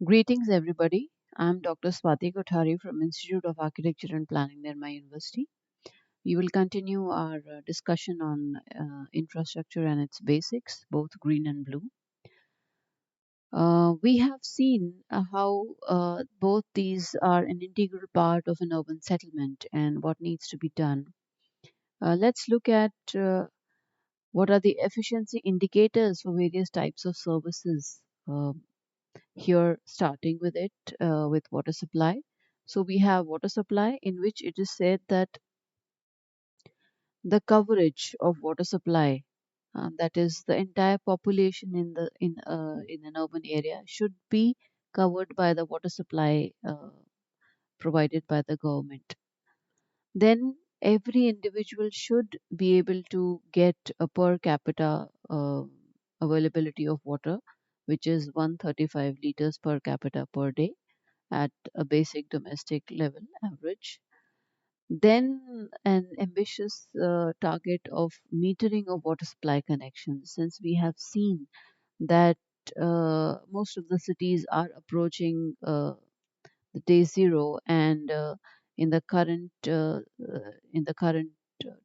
Greetings, everybody. I'm Dr. Swati Kothari from Institute of Architecture and Planning, Nirma University. We will continue our discussion on infrastructure and its basics, both green and blue. We have seen how both these are an integral part of an urban settlement and what needs to be done. Let's look at what are the efficiency indicators for various types of services. Here, starting with with water supply. So we have water supply, in which it is said that the coverage of water supply, that is the entire population in an urban area, should be covered by the water supply provided by the government. Then every individual should be able to get a per capita availability of water, which is 135 liters per capita per day at a basic domestic level average. Then an ambitious target of metering of water supply connections, since we have seen that most of the cities are approaching the day zero, and in the current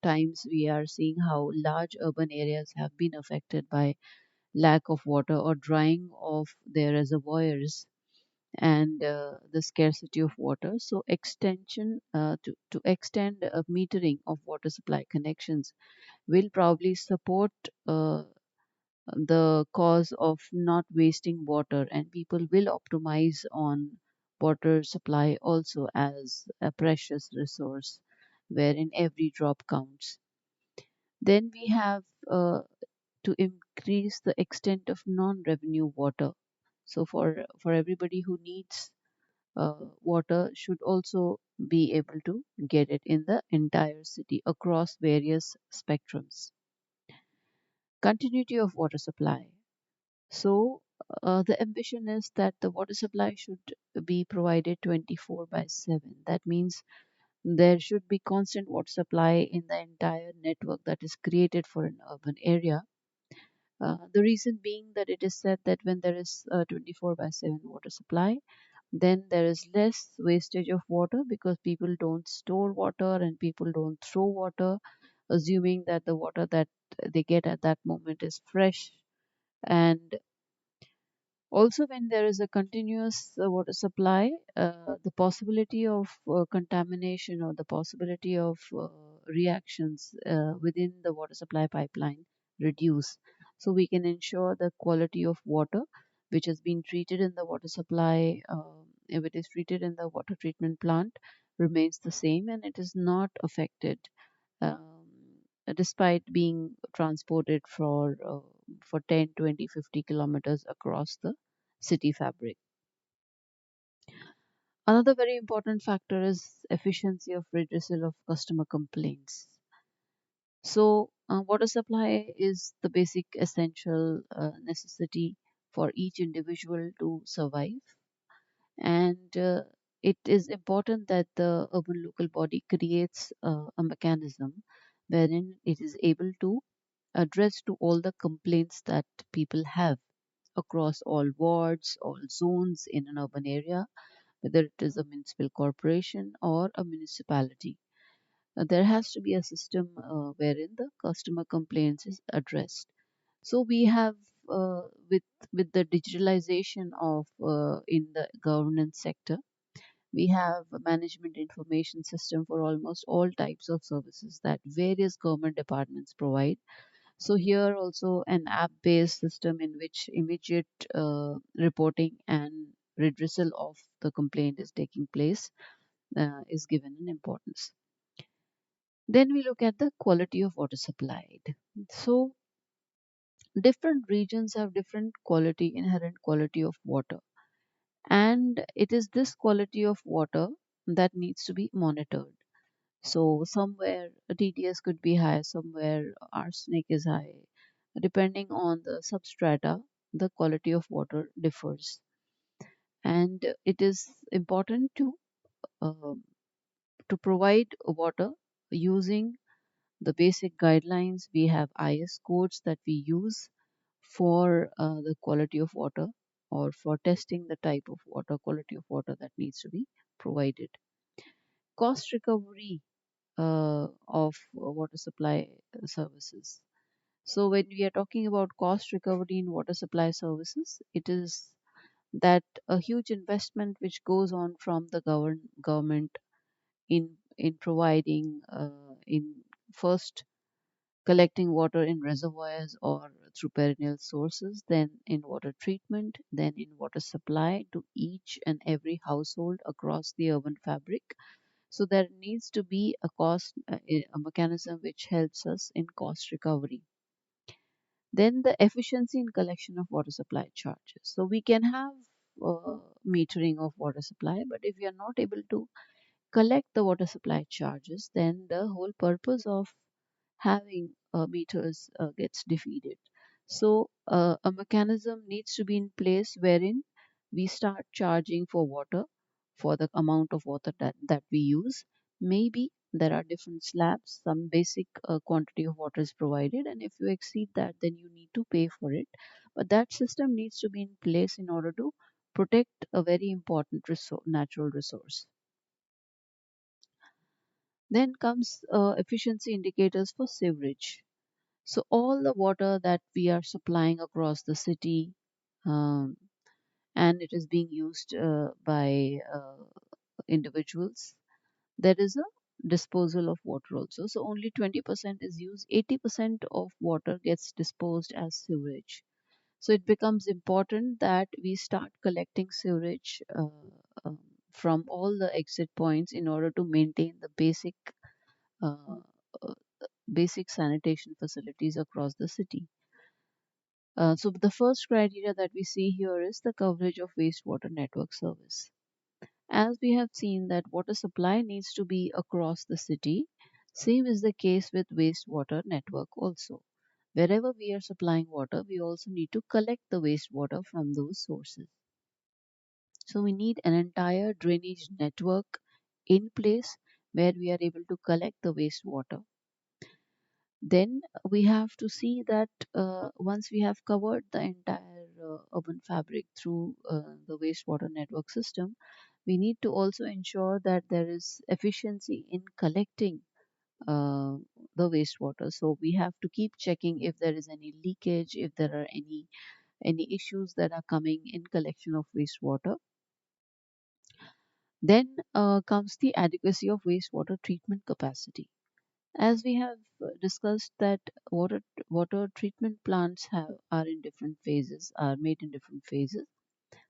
times, we are seeing how large urban areas have been affected by lack of water or drying of their reservoirs and the scarcity of water. So to extend metering of water supply connections will probably support the cause of not wasting water, and people will optimize on water supply also as a precious resource wherein every drop counts. Then we have to increase the extent of non-revenue water. So for everybody who needs water should also be able to get it in the entire city across various spectrums. Continuity of water supply. So, the ambition is that the water supply should be provided 24 by 7. That means there should be constant water supply in the entire network that is created for an urban area. The reason being that it is said that when there is a 24 by 7 water supply, then there is less wastage of water because people don't store water and people don't throw water, assuming that the water that they get at that moment is fresh. And also, when there is a continuous water supply, the possibility of contamination or the possibility of reactions within the water supply pipeline reduce. So we can ensure the quality of water which has been treated in the water supply, if it is treated in the water treatment plant, remains the same and it is not affected despite being transported for 10, 20, 50 kilometers across the city fabric. Another very important factor is efficiency of redressal of customer complaints. So, water supply is the basic essential necessity for each individual to survive, and it is important that the urban local body creates a mechanism wherein it is able to address to all the complaints that people have across all wards, all zones in an urban area, whether it is a municipal corporation or a municipality. There has to be a system wherein the customer complaints is addressed. So we have with the digitalization of in the governance sector, we have a management information system for almost all types of services that various government departments provide. So here also an app-based system in which immediate reporting and redressal of the complaint is taking place is given an importance. Then we look at the quality of water supplied. So different regions have different quality, inherent quality of water, and it is this quality of water that needs to be monitored. So somewhere a TDS could be high, somewhere arsenic is high. Depending on the substrata, the quality of water differs. And it is important uh, to provide water using the basic guidelines. We have IS codes that we use for the quality of water or for testing the type of water, quality of water that needs to be provided. Cost recovery of water supply services. So, when we are talking about cost recovery in water supply services, it is that a huge investment which goes on from the government in providing in first collecting water in reservoirs or through perennial sources, then in water treatment, then in water supply to each and every household across the urban fabric. So there needs to be a mechanism which helps us in cost recovery. Then the efficiency in collection of water supply charges. So we can have metering of water supply, but if we are not able to collect the water supply charges, then the whole purpose of having meters gets defeated. So a mechanism needs to be in place wherein we start charging for water for the amount of water that we use. Maybe there are different slabs, some basic quantity of water is provided, and if you exceed that, then you need to pay for it. But that system needs to be in place in order to protect a very important natural resource. Then comes efficiency indicators for sewerage. So all the water that we are supplying across the city, um, and it is being used by individuals, there is a disposal of water also. So only 20% is used, 80% of water gets disposed as sewage. So it becomes important that we start collecting sewage um, from all the exit points in order to maintain the uh, uh, basic sanitation facilities across the city. So the first criteria that we see here is the coverage of wastewater network service. As we have seen that water supply needs to be across the city, same is the case with wastewater network also. Wherever we are supplying water, we also need to collect the wastewater from those sources. So we need an entire drainage network in place where we are able to collect the wastewater. Then we have to see that once we have covered the entire urban fabric through the wastewater network system, we need to also ensure that there is efficiency in collecting uh, the wastewater. So we have to keep checking if there is any leakage, if there are any issues that are coming in collection of wastewater. Then comes the adequacy of wastewater treatment capacity. As we have discussed that water treatment plants are in different phases, are made in different phases.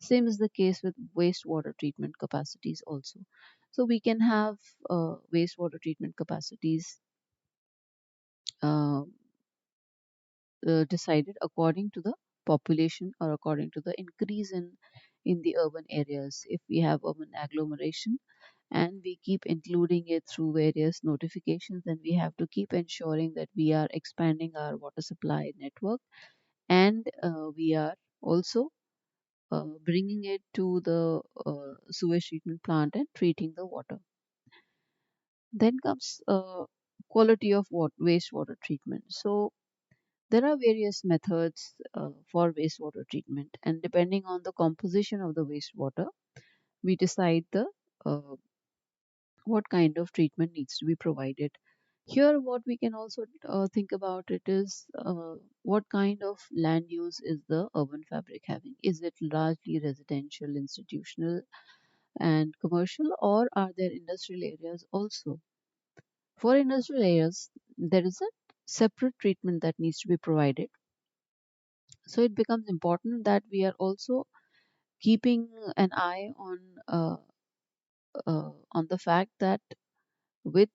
Same is the case with wastewater treatment capacities also. So we can have wastewater treatment capacities uh, decided according to the population or according to the increase in the urban areas. If we have urban agglomeration and we keep including it through various notifications, then we have to keep ensuring that we are expanding our water supply network, and we are also bringing it to the sewage treatment plant and treating the water. Then comes quality of wastewater treatment. So there are various methods for wastewater treatment, and depending on the composition of the wastewater, we decide the what kind of treatment needs to be provided. Here, what we can also think about it is what kind of land use is the urban fabric having? Is it largely residential, institutional, and commercial, or are there industrial areas also? For industrial areas, there is a separate treatment that needs to be provided. So it becomes important that we are also keeping an eye on the fact that with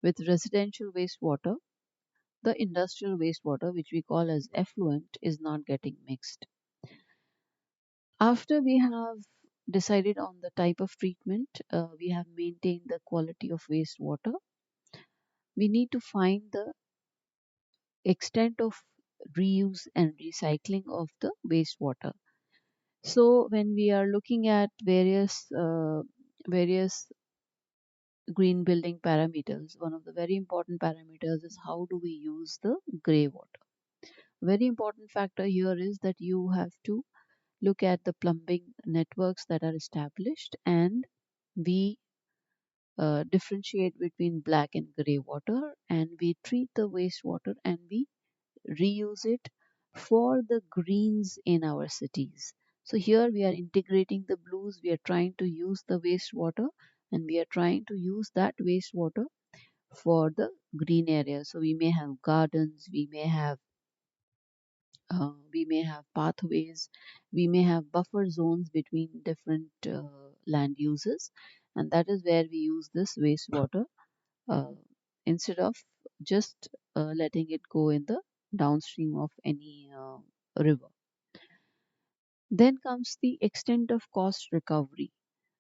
with residential wastewater, the industrial wastewater, which we call as effluent, is not getting mixed. After we have decided on the type of treatment, we have maintained the quality of wastewater. We need to find the extent of reuse and recycling of the wastewater. So when we are looking at various green building parameters, one of the very important parameters is how do we use the gray water. Very important factor here is that you have to look at the plumbing networks that are established, and we differentiate between black and gray water, and we treat the wastewater and we reuse it for the greens in our cities. So here we are integrating the blues, we are trying to use the wastewater, and we are trying to use that wastewater for the green area. So we may have gardens, we may have pathways, we may have buffer zones between different land uses, and that is where we use this wastewater uh, instead of just letting it go in the downstream of any river. Then comes the extent of cost recovery.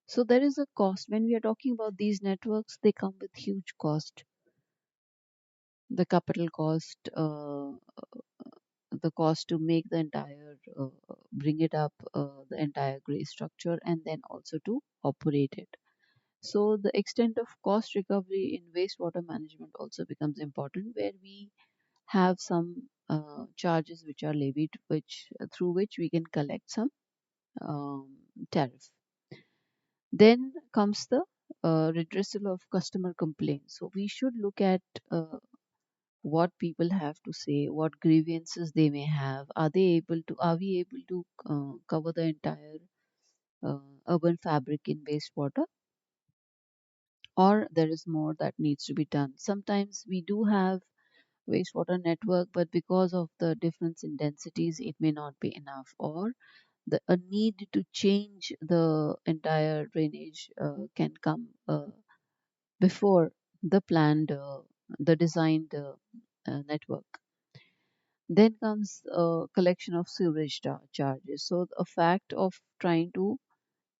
So there is a cost when we are talking about these networks, they come with huge cost. The capital cost, the cost to make the entire, bring it up, the entire gray structure, and then also to operate it. So the extent of cost recovery in wastewater management also becomes important, where we have some charges which are levied, which through which we can collect some um, tariff. Then comes the redressal of customer complaints. So we should look at what people have to say, what grievances they may have. Are we able to cover the entire urban fabric in wastewater, or there is more that needs to be done? Sometimes we do have wastewater network, but because of the difference in densities, it may not be enough, or a need to change the entire drainage can come before the planned, the designed network. Then comes collection of sewage charges. So a fact of trying to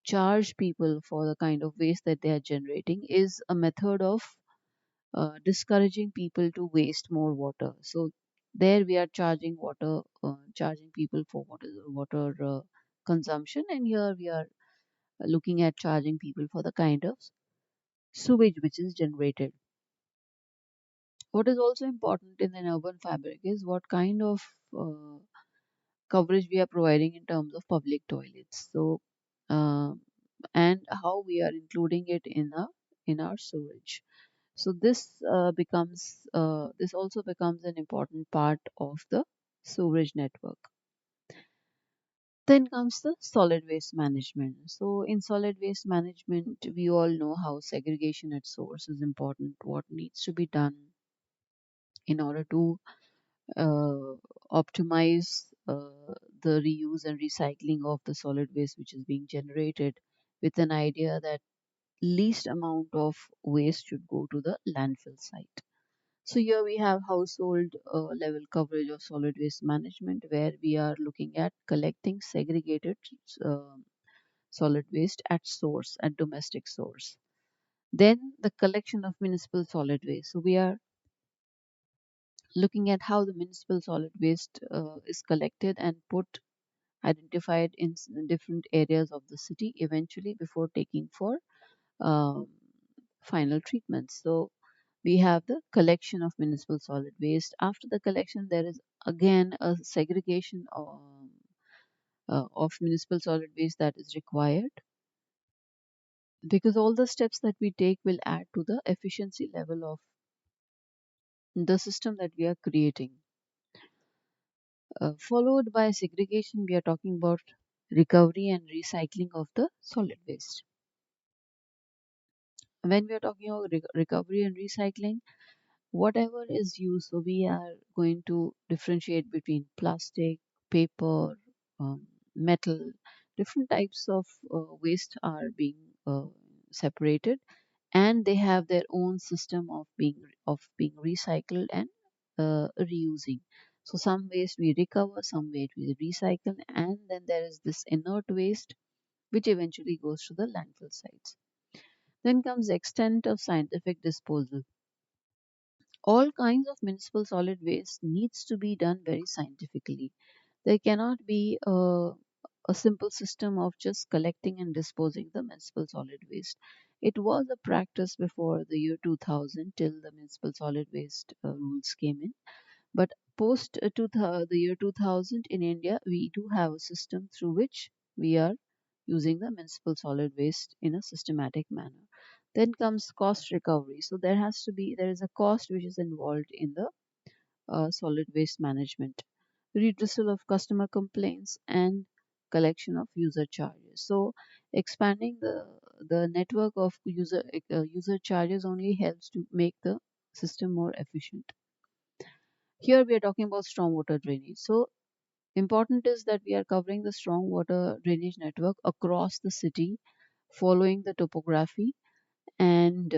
charge people for the kind of waste that they are generating is a method of discouraging people to waste more water. So there we are charging charging people for water consumption, and here we are looking at charging people for the kind of sewage which is generated. What is also important in an urban fabric is what kind of uh, coverage we are providing in terms of public toilets. So, uh, and how we are including it in our sewage. So this also becomes an important part of the sewage network. Then comes the solid waste management. So in solid waste management, we all know how segregation at source is important. What needs to be done in order to uh, optimize the reuse and recycling of the solid waste which is being generated, with an idea that least amount of waste should go to the landfill site. So here we have household level coverage of solid waste management, where we are looking at collecting segregated uh, solid waste at source, at domestic source. Then the collection of municipal solid waste. So we are looking at how the municipal solid waste is collected and put identified in different areas of the city eventually before taking for um, final treatments. So we have the collection of municipal solid waste. After the collection, there is again a segregation of municipal solid waste that is required, because all the steps that we take will add to the efficiency level of the system that we are creating. Followed by segregation, we are talking about recovery and recycling of the solid waste. When we are talking about recovery and recycling, whatever is used, so we are going to differentiate between plastic, paper, metal. Different types of waste are being separated, and they have their own system of being recycled and reusing. So some waste we recover, some waste we recycle, and then there is this inert waste which eventually goes to the landfill sites. Then comes extent of scientific disposal. All kinds of municipal solid waste needs to be done very scientifically. There cannot be a simple system of just collecting and disposing the municipal solid waste. It was a practice before the year 2000 till the municipal solid waste rules came in. But post the year 2000 in India, we do have a system through which we are using the municipal solid waste in a systematic manner. Then comes cost recovery. So there is a cost which is involved in the solid waste management, redressal of customer complaints, and collection of user charges. So expanding the network of user charges only helps to make the system more efficient. Here we are talking about stormwater drainage. So important is that we are covering the stormwater drainage network across the city, following the topography and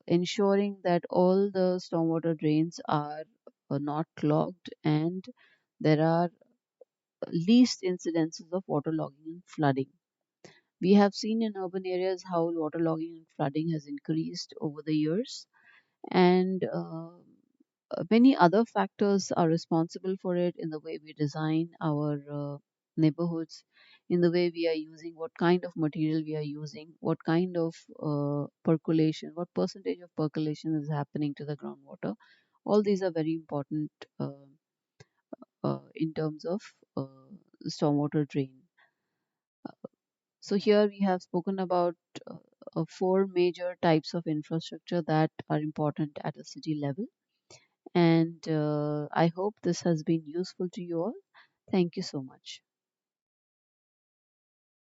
ensuring that all the stormwater drains are not clogged and there are least incidences of waterlogging and flooding. We have seen in urban areas how waterlogging and flooding has increased over the years, and many other factors are responsible for it in the way we design our neighborhoods, in the way we are using, what kind of material we are using, what kind of percolation, what percentage of percolation is happening to the groundwater. All these are very important in terms of stormwater drain. So here we have spoken about four major types of infrastructure that are important at a city level. And I hope this has been useful to you all. Thank you so much.